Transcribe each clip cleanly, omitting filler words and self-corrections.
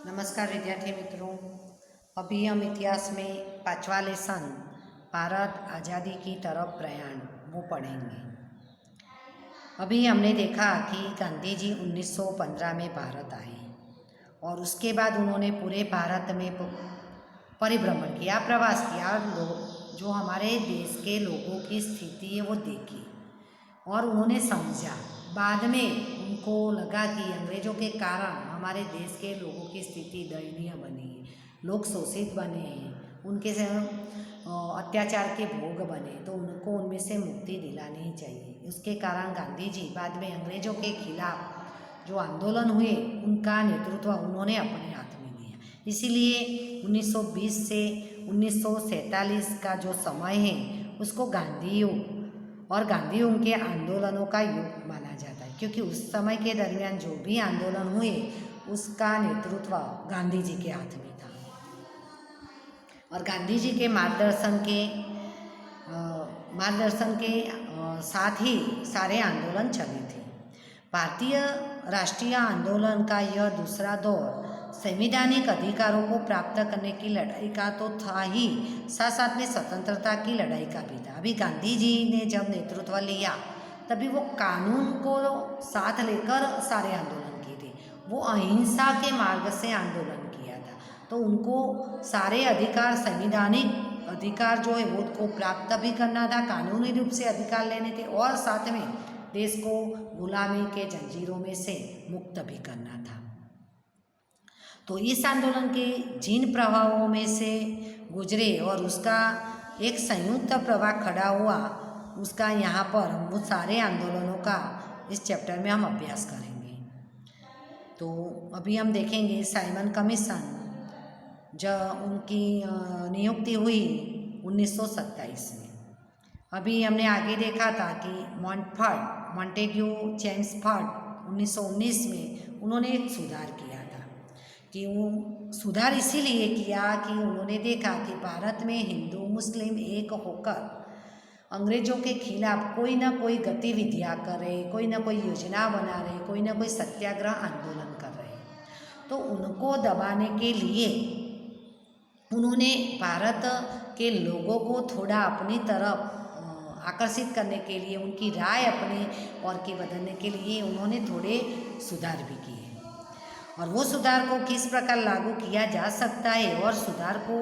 नमस्कार विद्यार्थी मित्रों। अभी हम इतिहास में पांचवा लेसन भारत आज़ादी की तरफ प्रयाण वो पढ़ेंगे। अभी हमने देखा कि गांधी जी 1915 में भारत आए और उसके बाद उन्होंने पूरे भारत में परिभ्रमण किया, प्रवास किया, जो हमारे देश के लोगों की स्थिति है वो देखी और उन्होंने समझा। बाद में उनको लगा कि अंग्रेज़ों के कारण हमारे देश के लोगों की स्थिति दयनीय बनी है, लोग शोषित बने हैं, उनके से अत्याचार के भोग बने, तो उनको उनमें से मुक्ति दिलानी ही चाहिए। उसके कारण गांधी जी बाद में अंग्रेज़ों के खिलाफ जो आंदोलन हुए उनका नेतृत्व उन्होंने अपने हाथ में लिया। इसीलिए 1920 से 1947 का जो समय है उसको गांधी युग और गांधी उनके आंदोलनों का युग माना जाता है, क्योंकि उस समय के दरमियान जो भी आंदोलन हुए उसका नेतृत्व गांधी जी के हाथ में था और गांधी जी के मार्गदर्शन के साथ ही सारे आंदोलन चले थे। भारतीय राष्ट्रीय आंदोलन का यह दूसरा दौर संवैधानिक अधिकारों को प्राप्त करने की लड़ाई का तो था ही, साथ साथ में स्वतंत्रता की लड़ाई का भी था। अभी गांधी जी ने जब नेतृत्व लिया तभी वो कानून को साथ लेकर सारे आंदोलन किए थे। वो अहिंसा के मार्ग से आंदोलन किया था, तो उनको सारे अधिकार, संवैधानिक अधिकार जो है वो को प्राप्त भी करना था, कानूनी रूप से अधिकार लेने थे और साथ में देश को गुलामी के जंजीरों में से मुक्त भी करना था। तो इस आंदोलन के जिन प्रभावों में से गुजरे और उसका एक संयुक्त प्रभाव खड़ा हुआ, उसका यहाँ पर वो सारे आंदोलनों का इस चैप्टर में हम अभ्यास करेंगे। तो अभी हम देखेंगे साइमन कमीशन, जब उनकी नियुक्ति हुई 1927 में। अभी हमने आगे देखा था कि मॉन्टेग्यू चेम्सफोर्ड 1919 में उन्होंने एक सुधार किया था, कि वो सुधार इसीलिए किया कि उन्होंने देखा कि भारत में हिंदू मुस्लिम एक होकर अंग्रेज़ों के खिलाफ कोई ना कोई गतिविधियाँ कर रहे, कोई ना कोई योजना बना रहे, कोई ना कोई सत्याग्रह आंदोलन कर रहे, तो उनको दबाने के लिए उन्होंने भारत के लोगों को थोड़ा अपनी तरफ आकर्षित करने के लिए, उनकी राय अपने और की बदलने के लिए उन्होंने थोड़े सुधार भी किए। और वो सुधार को किस प्रकार लागू किया जा सकता है और सुधार को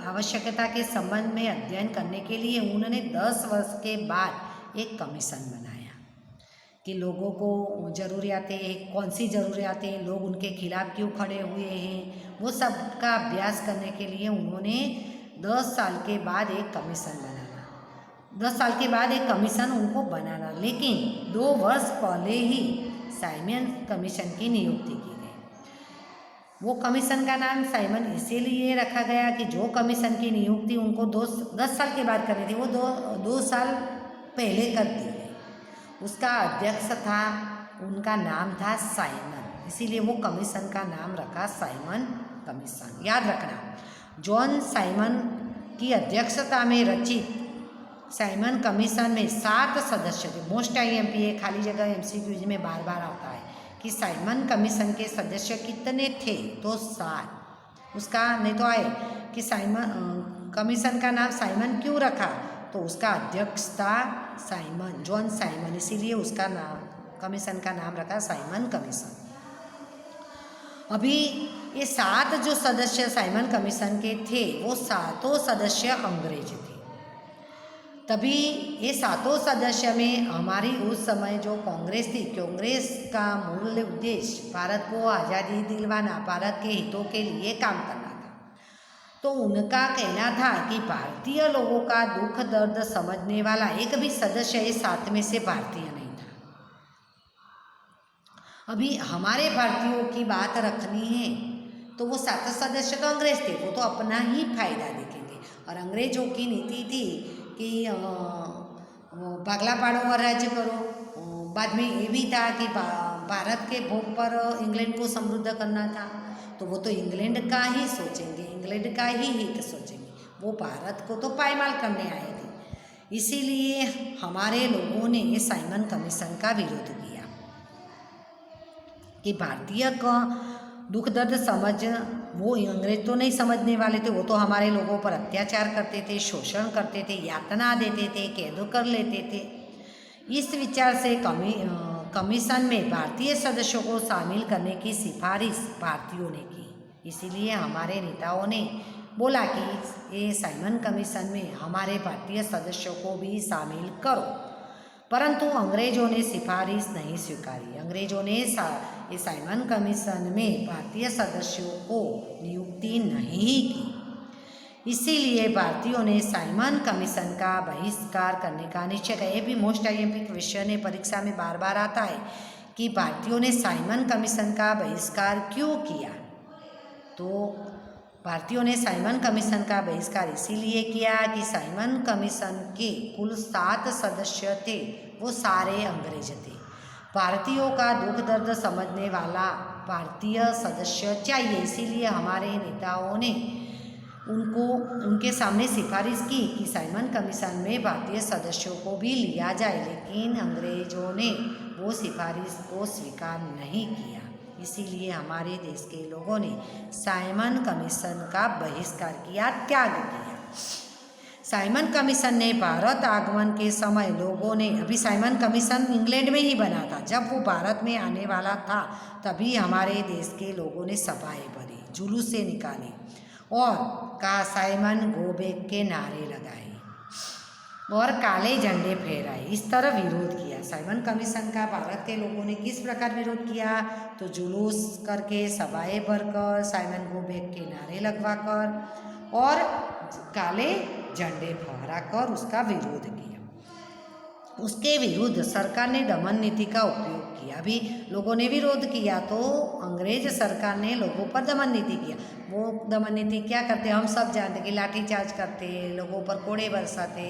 आवश्यकता के संबंध में अध्ययन करने के लिए उन्होंने 10 वर्ष के बाद एक कमीशन बनाया कि लोगों को ज़रूरियातें, कौन सी ज़रूरियातें, लोग उनके खिलाफ क्यों खड़े हुए हैं, वो सब का अभ्यास करने के लिए उन्होंने 10 साल के बाद एक कमीशन बनाना। 10 साल के बाद एक कमीशन उनको बनाना, लेकिन 2 वर्ष पहले ही साइमन कमीशन की नियुक्ति की गई। वो कमीशन का नाम साइमन इसीलिए रखा गया कि जो कमीशन की नियुक्ति उनको 10 साल के बाद करनी थी, वो 2 साल पहले कर दी गई। उसका अध्यक्ष था, उनका नाम था साइमन, इसीलिए वो कमीशन का नाम रखा साइमन कमीशन। याद रखना, जॉन साइमन की अध्यक्षता में रचित साइमन कमीशन में 7 सदस्य थे। मोस्ट IMP खाली जगह MCQ में बार बार आता है कि साइमन कमीशन के सदस्य कितने थे, तो 7। उसका नहीं तो आए कि साइमन कमीशन का नाम साइमन क्यों रखा, तो उसका अध्यक्ष था साइमन, जॉन साइमन, इसीलिए उसका नाम, कमीशन का नाम रखा साइमन कमीशन। अभी ये 7 जो सदस्य साइमन कमीशन के थे वो 7 सदस्य अंग्रेज थे। तभी ये 7 सदस्य में हमारी उस समय जो कांग्रेस थी, कांग्रेस का मूल उद्देश्य भारत को आज़ादी दिलवाना, भारत के हितों के लिए काम करना था। तो उनका कहना था कि भारतीय लोगों का दुख दर्द समझने वाला एक भी सदस्य ये 7 में से भारतीय नहीं था। अभी हमारे भारतीयों की बात रखनी है तो वो 7 सदस्य तो अंग्रेज थे, वो तो अपना ही फायदा देखेंगे। और अंग्रेजों की नीति थी कि भागला पाड़ो और राज्य करो। बाद में ये भी था कि भारत के भोग पर इंग्लैंड को समृद्ध करना था, तो वो तो इंग्लैंड का ही सोचेंगे, इंग्लैंड का ही हित सोचेंगे, वो भारत को तो पायमाल करने आए थे। इसीलिए हमारे लोगों ने ये साइमन कमीशन का विरोध किया कि भारतीय का दुख दर्द समझ, वो अंग्रेज तो नहीं समझने वाले थे, वो तो हमारे लोगों पर अत्याचार करते थे, शोषण करते थे, यातना देते थे, कैद कर लेते थे। इस विचार से कमीशन में भारतीय सदस्यों को शामिल करने की सिफारिश भारतीयों ने की। इसीलिए हमारे नेताओं ने बोला कि ये साइमन कमीशन में हमारे भारतीय सदस्यों को भी शामिल करो, परंतु अंग्रेजों ने सिफारिश नहीं स्वीकारी। अंग्रेजों ने ये साइमन कमीशन में भारतीय सदस्यों को नियुक्ति नहीं की। इसीलिए भारतीयों ने साइमन कमीशन का बहिष्कार करने का निश्चय किया। ये भी मोस्ट आईएमपी क्वेश्चन है, परीक्षा में बार बार आता है कि भारतीयों ने साइमन कमीशन का बहिष्कार क्यों किया। तो भारतीयों ने साइमन कमीशन का बहिष्कार इसीलिए किया कि साइमन कमीशन के कुल 7 सदस्य थे, वो सारे अंग्रेज थे। भारतीयों का दुख दर्द समझने वाला भारतीय सदस्य चाहिए, इसीलिए हमारे नेताओं ने उनके सामने सिफारिश की कि साइमन कमीशन में भारतीय सदस्यों को भी लिया जाए, लेकिन अंग्रेजों ने वो सिफारिश को स्वीकार नहीं किया। इसीलिए हमारे देश के लोगों ने साइमन कमीशन का बहिष्कार किया, त्याग किया। साइमन कमीशन ने भारत आगमन के समय लोगों ने, अभी साइमन कमीशन इंग्लैंड में ही बना था, जब वो भारत में आने वाला था तभी हमारे देश के लोगों ने सभाएं भरी, जुलूस से निकाले और कहा साइमन गो बैक के नारे लगाए और काले झंडे फहराए। इस तरह विरोध किया। साइमन कमीशन का भारत के लोगों ने किस प्रकार विरोध किया, तो जुलूस करके, सभाएं भरकर, साइमन गो बैक के नारे लगवाकर और काले झंडे फहराकर उसका विरोध किया। उसके विरुद्ध सरकार ने दमन नीति का उपयोग किया। अभी लोगों ने विरोध किया तो अंग्रेज सरकार ने लोगों पर दमन नीति किया। वो दमन नीति क्या करते, हम सब जानते कि लाठीचार्ज करते, लोगों पर कोड़े बरसाते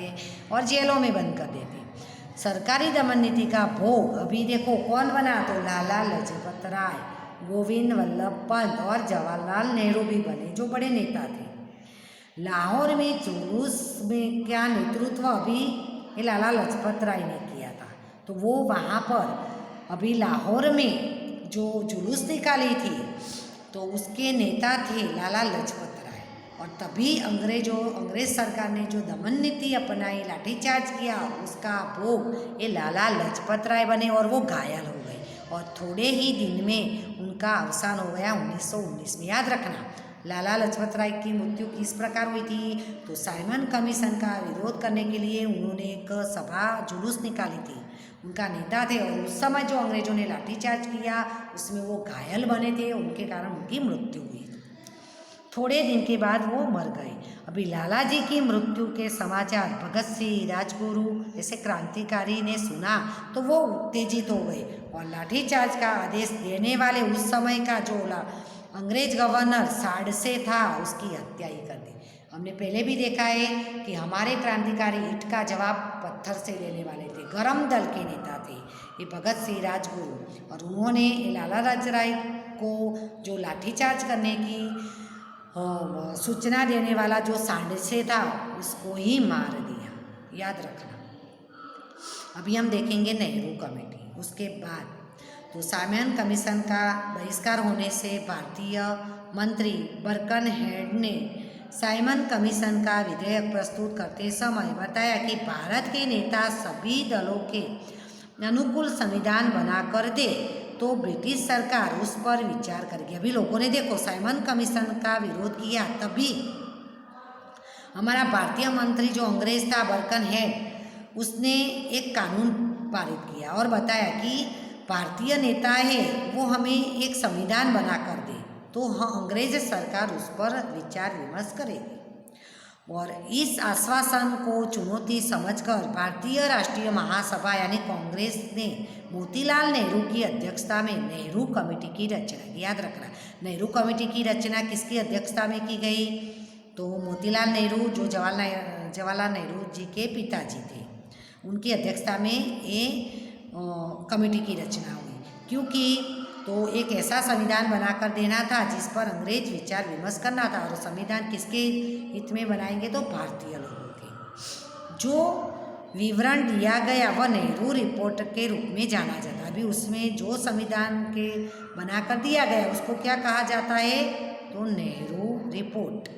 और जेलों में बंद कर देते। सरकारी दमन नीति का भोग अभी देखो कौन बना, तो लाला लाजपत राय, गोविंद वल्लभ पंत और जवाहरलाल नेहरू भी बने, जो बड़े नेता थे। लाहौर में जुलूस में क्या नेतृत्व अभी ये लाला लाजपत राय ने किया था। तो वो वहाँ पर अभी लाहौर में जो जुलूस निकाली थी तो उसके नेता थे लाला लाजपत राय। और तभी अंग्रेज सरकार ने जो दमन नीति अपनाई, लाठीचार्ज किया, उसका भोग ये लाला लाजपत राय बने और वो घायल हो गए और थोड़े ही दिन में उनका अवसान हो गया 1919 में। याद रखना लाला लाजपत राय की मृत्यु किस प्रकार हुई थी, तो साइमन कमीशन का विरोध करने के लिए उन्होंने एक सभा जुलूस निकाली थी, उनका नेता थे और उस समय जो अंग्रेजों ने लाठीचार्ज किया उसमें वो घायल बने थे, उनके कारण उनकी मृत्यु हुई। थोड़े दिन के बाद वो मर गए। अभी लाला जी की मृत्यु के समाचार भगत सिंह, राजगुरु जैसे क्रांतिकारी ने सुना तो वो उत्तेजित हो गए और लाठीचार्ज का आदेश देने वाले उस समय का जो अंग्रेज गवर्नर साड़से था उसकी हत्या ही कर दी। हमने पहले भी देखा है कि हमारे क्रांतिकारी ईंट का जवाब पत्थर से लेने वाले थे, गरम दल के नेता थे ये भगत सिंह, राजगुरु, और उन्होंने लाला लाजपत राय को जो लाठीचार्ज करने की सूचना देने वाला जो साड़से था उसको ही मार दिया। याद रखना। अभी हम देखेंगे नेहरू कमेटी। उसके बाद तो साइमन कमीशन का बहिष्कार होने से भारतीय मंत्री बर्कनहेड ने साइमन कमीशन का विधेयक प्रस्तुत करते समय बताया कि भारत के नेता सभी दलों के अनुकूल संविधान बना कर दे तो ब्रिटिश सरकार उस पर विचार करेगी। अभी लोगों ने देखो साइमन कमीशन का विरोध किया, तभी हमारा भारतीय मंत्री जो अंग्रेज था बर्कनहेड, उसने एक कानून पारित किया और बताया कि भारतीय नेता है वो हमें एक संविधान बना कर दे तो अंग्रेज सरकार उस पर विचार विमर्श करेगी। और इस आश्वासन को चुनौती समझकर भारतीय राष्ट्रीय महासभा यानी कांग्रेस ने मोतीलाल नेहरू की अध्यक्षता में नेहरू कमेटी की रचना की। याद रखना, नेहरू कमेटी की रचना किसकी अध्यक्षता में की गई, तो मोतीलाल नेहरू जो जवाहरलाल नेहरू जी के पिताजी थे, उनकी अध्यक्षता में ये कमेटी की रचना हुई। क्योंकि तो एक ऐसा संविधान बनाकर देना था जिस पर अंग्रेज विचार विमर्श करना था, और संविधान किसके हित में बनाएंगे, तो भारतीय लोगों के। जो विवरण दिया गया वह नेहरू रिपोर्ट के रूप में जाना जाता है। अभी उसमें जो संविधान के बनाकर दिया गया उसको क्या कहा जाता है, तो नेहरू रिपोर्ट।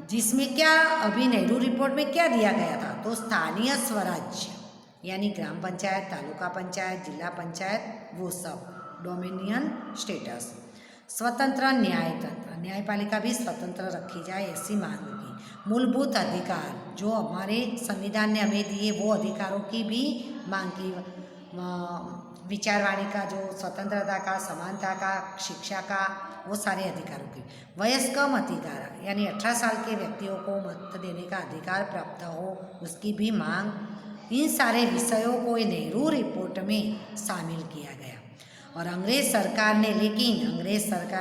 जिसमें क्या, अभी नेहरू रिपोर्ट में क्या दिया गया था, तो स्थानीय स्वराज्य यानी ग्राम पंचायत, तालुका पंचायत, जिला पंचायत, वो सब डोमिनियन स्टेटस, स्वतंत्र न्यायतंत्र, न्यायपालिका भी स्वतंत्र रखी जाए ऐसी मांग की, मूलभूत अधिकार जो हमारे संविधान ने हमें दिए वो अधिकारों की भी मांग की, विचारवाणी का जो स्वतंत्रता का, समानता का, शिक्षा का, वो सारे अधिकारों की, वयस्क मताधिकार यानी 18 साल के व्यक्तियों को मत देने का अधिकार प्राप्त हो उसकी भी मांग, इन सारे विषयों को नेहरू रिपोर्ट में शामिल किया गया। और अंग्रेज सरकार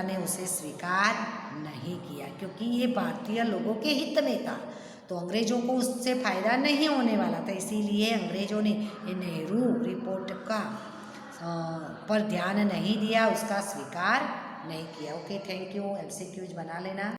ने उसे स्वीकार नहीं किया क्योंकि ये भारतीय लोगों के हित में था, तो अंग्रेजों को उससे फ़ायदा नहीं होने वाला था, इसीलिए अंग्रेजों ने ये नेहरू रिपोर्ट का पर ध्यान नहीं दिया, उसका स्वीकार नहीं किया। Okay, thank you. MCQs बना लेना।